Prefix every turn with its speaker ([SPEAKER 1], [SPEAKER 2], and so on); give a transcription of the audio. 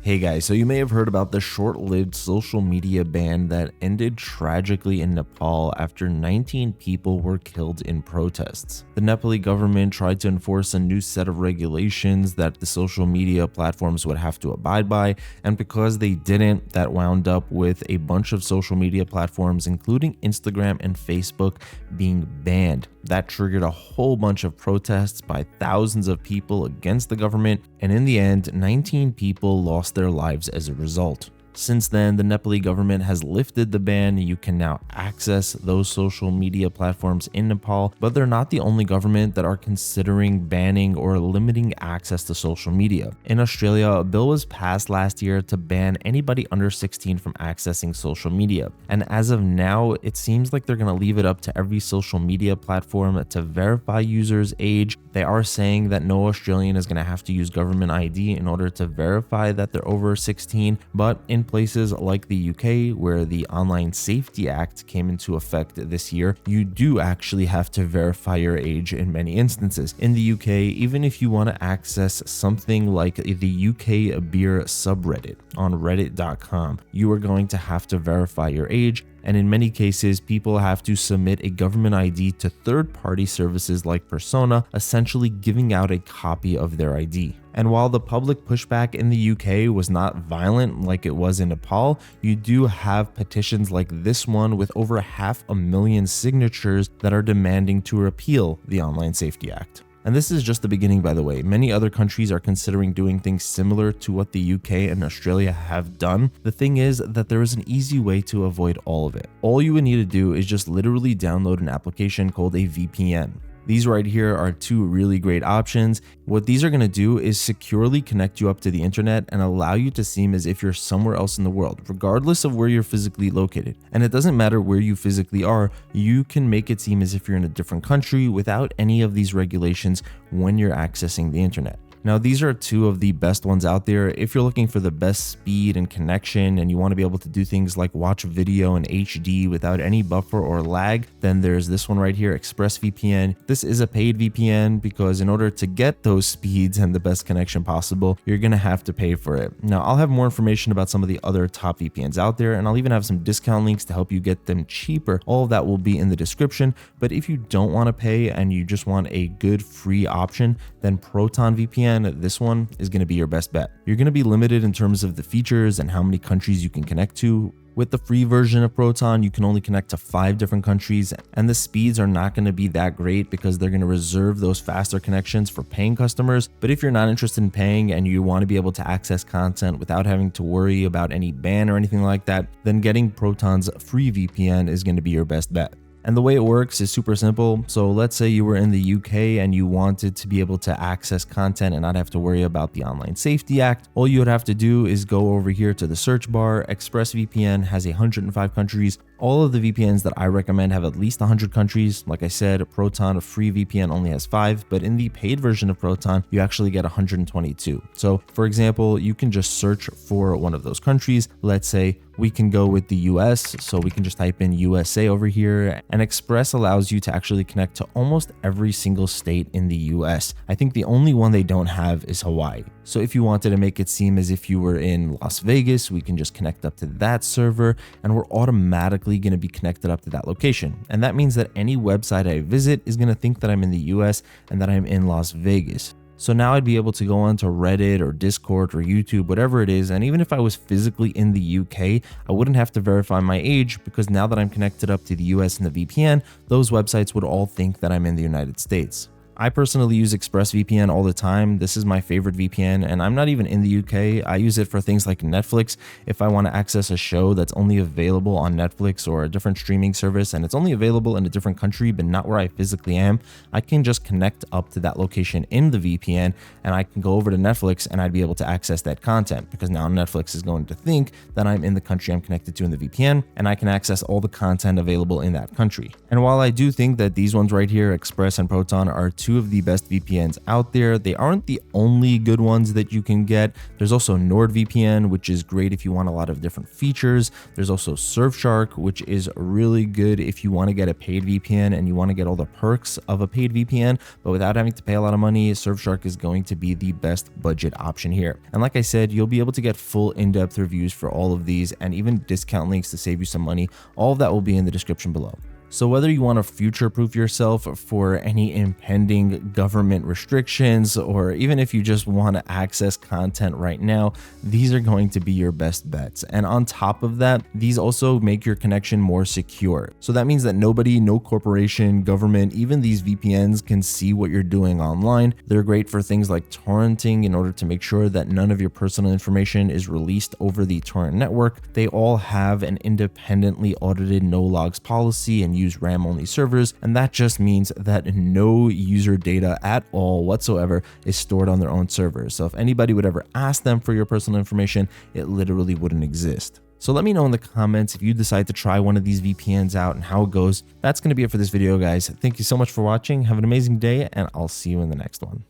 [SPEAKER 1] Hey guys, so you may have heard about the short-lived social media ban that ended tragically in Nepal after 19 people were killed in protests. The Nepali government tried to enforce a new set of regulations that the social media platforms would have to abide by, and because they didn't, that wound up with a bunch of social media platforms, including Instagram and Facebook, being banned. That triggered a whole bunch of protests by thousands of people against the government, and in the end, 19 people lost their lives as a result. Since then, the Nepali government has lifted the ban. You can now access those social media platforms in Nepal, but they're not the only government that are considering banning or limiting access to social media. In Australia, a bill was passed last year to ban anybody under 16 from accessing social media. And as of now, it seems like they're going to leave it up to every social media platform to verify users' age. They are saying that no Australian is going to have to use government ID in order to verify that they're over 16, but in places like the UK, where the Online Safety Act came into effect this year, you do actually have to verify your age in many instances. In the UK, even if you want to access something like the UK beer subreddit on reddit.com, you are going to have to verify your age. And in many cases, people have to submit a government ID to third-party services like Persona, essentially giving out a copy of their ID. And while the public pushback in the UK was not violent like it was in Nepal, you do have petitions like this one with over 500,000 signatures that are demanding to repeal the Online Safety Act. And this is just the beginning, by the way. Many other countries are considering doing things similar to what the UK and Australia have done. The thing is that there is an easy way to avoid all of it. All you would need to do is just literally download an application called a VPN. These right here are two really great options. What these are going to do is securely connect you up to the internet and allow you to seem as if you're somewhere else in the world, regardless of where you're physically located. And it doesn't matter where you physically are, you can make it seem as if you're in a different country without any of these regulations when you're accessing the internet. Now, these are two of the best ones out there. If you're looking for the best speed and connection and you want to be able to do things like watch video in HD without any buffer or lag, then there's this one right here, ExpressVPN. This is a paid VPN because in order to get those speeds and the best connection possible, you're going to have to pay for it. Now, I'll have more information about some of the other top VPNs out there, and I'll even have some discount links to help you get them cheaper. All of that will be in the description. But if you don't want to pay and you just want a good free option, then Proton VPN, this one is going to be your best bet. You're going to be limited in terms of the features and how many countries you can connect to. With the free version of Proton, you can only connect to 5 different countries, and the speeds are not going to be that great because they're going to reserve those faster connections for paying customers. But if you're not interested in paying and you want to be able to access content without having to worry about any ban or anything like that, then getting Proton's free VPN is going to be your best bet. And the way it works is super simple. So let's say you were in the UK and you wanted to be able to access content and not have to worry about the Online Safety Act. All you would have to do is go over here to the search bar. ExpressVPN has 105 countries. All of the VPNs that I recommend have at least 100 countries. Like I said, Proton, a free VPN, only has 5, but in the paid version of Proton, you actually get 122. So for example, you can just search for one of those countries. Let's say we can go with the US, so we can just type in USA over here, and Express allows you to actually connect to almost every single state in the US. I think the only one they don't have is Hawaii. So if you wanted to make it seem as if you were in Las Vegas, we can just connect up to that server, and we're automatically going to be connected up to that location. And that means that any website I visit is going to think that I'm in the US and that I'm in Las Vegas. So now I'd be able to go onto Reddit or Discord or YouTube, whatever it is, and even if I was physically in the UK, I wouldn't have to verify my age because now that I'm connected up to the US and the VPN, those websites would all think that I'm in the United States. I personally use ExpressVPN all the time. This is my favorite VPN, and I'm not even in the UK. I use it for things like Netflix. If I want to access a show that's only available on Netflix or a different streaming service, and it's only available in a different country, but not where I physically am, I can just connect up to that location in the VPN, and I can go over to Netflix and I'd be able to access that content because now Netflix is going to think that I'm in the country I'm connected to in the VPN, and I can access all the content available in that country. And while I do think that these ones right here, Express and Proton, are two of the best VPNs out there. They aren't the only good ones that you can get. There's also NordVPN, which is great if you want a lot of different features. There's also Surfshark, which is really good if you want to get a paid VPN and you want to get all the perks of a paid VPN, but without having to pay a lot of money. Surfshark is going to be the best budget option here. And like I said, you'll be able to get full in-depth reviews for all of these and even discount links to save you some money. All of that will be in the description below. So whether you want to future-proof yourself for any impending government restrictions, or even if you just want to access content right now, these are going to be your best bets. And on top of that, these also make your connection more secure. So that means that nobody, no corporation, government, even these VPNs can see what you're doing online. They're great for things like torrenting in order to make sure that none of your personal information is released over the torrent network. They all have an independently audited no logs policy and use RAM only servers, and that just means that no user data at all whatsoever is stored on their own servers. So if anybody would ever ask them for your personal information, it literally wouldn't exist. So let me know in the comments if you decide to try one of these VPNs out and how it goes. That's going to be it for this video, guys. Thank you so much for watching. Have an amazing day, and I'll see you in the next one.